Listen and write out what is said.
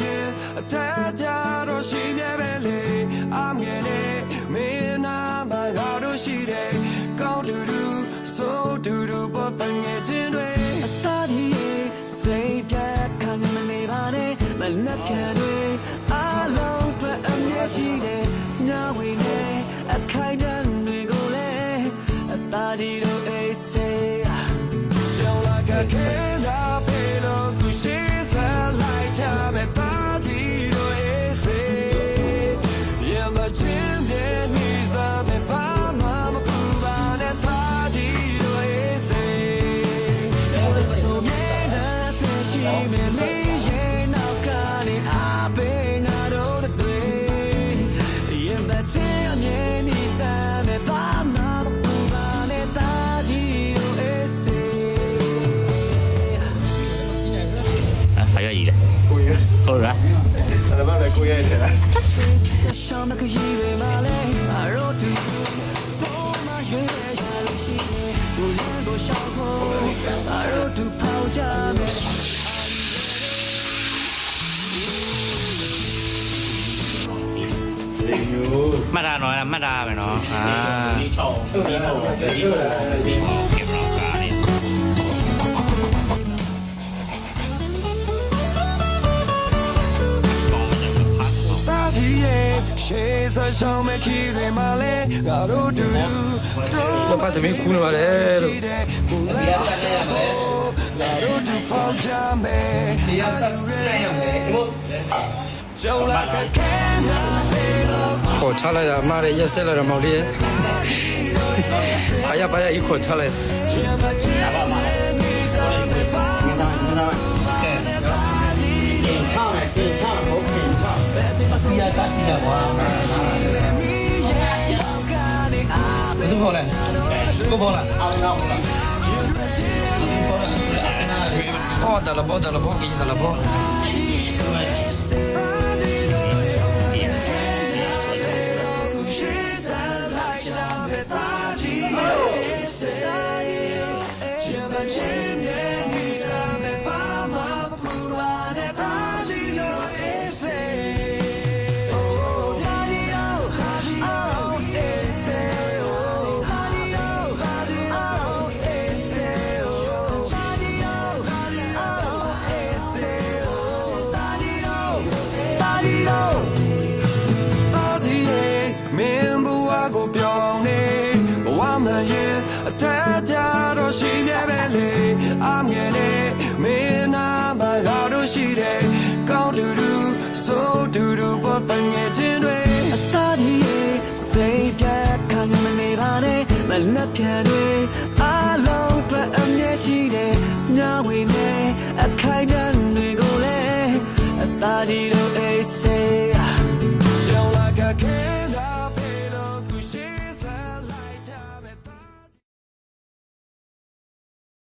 yen a tajaro she nebele I'm getting me na my heart she day go do so do but then get way a taji say that can me bane my love can way alone but I'm yes she day now we may a kind of we go le a taji do say just like a canဟုတ်လားအဲ့ဒါလည်းကိုရဲ့တယ်လားရှောင်းမကကြီးတွေမလဲအရောတူပေါ်မှာရွေးရရလို့ရှိရင်သူလမ်းကိုရှောင်းဖို့အရောတူဖောက်ကြမယ်မှတ်တာနော်မှတ်တာပဲနော်ဒီချောင်းဒီချောင်းဒီချောင်းဒီချောင်းကင်မရာကားလေးရှေးစရှောင်းမခီတွေမလဲငါတို့တူတူဘာသမီးကူးနေပါလေလို့တရားဆက်ရမယ်ငါတို့တူပေါင်းကြမယ်တရားဆက်ရမယ်ကျုံလာကခဲနာခေါ်ချလိုက်တာအမရဲ့ရက်ဆက်လိုက်တော့မောင်လေးဘာရဤခေါ်ချလိုက်唱来是唱，我给你唱。不要杀鸡了，我。你都跑了，都跑了。พ่อแต่ละพ่อกินแต่ละพ่อI'm getting me now my heart she day go do so do but then get way a taji say that can me bane my love can way alone but I'm yes she day now we may a kind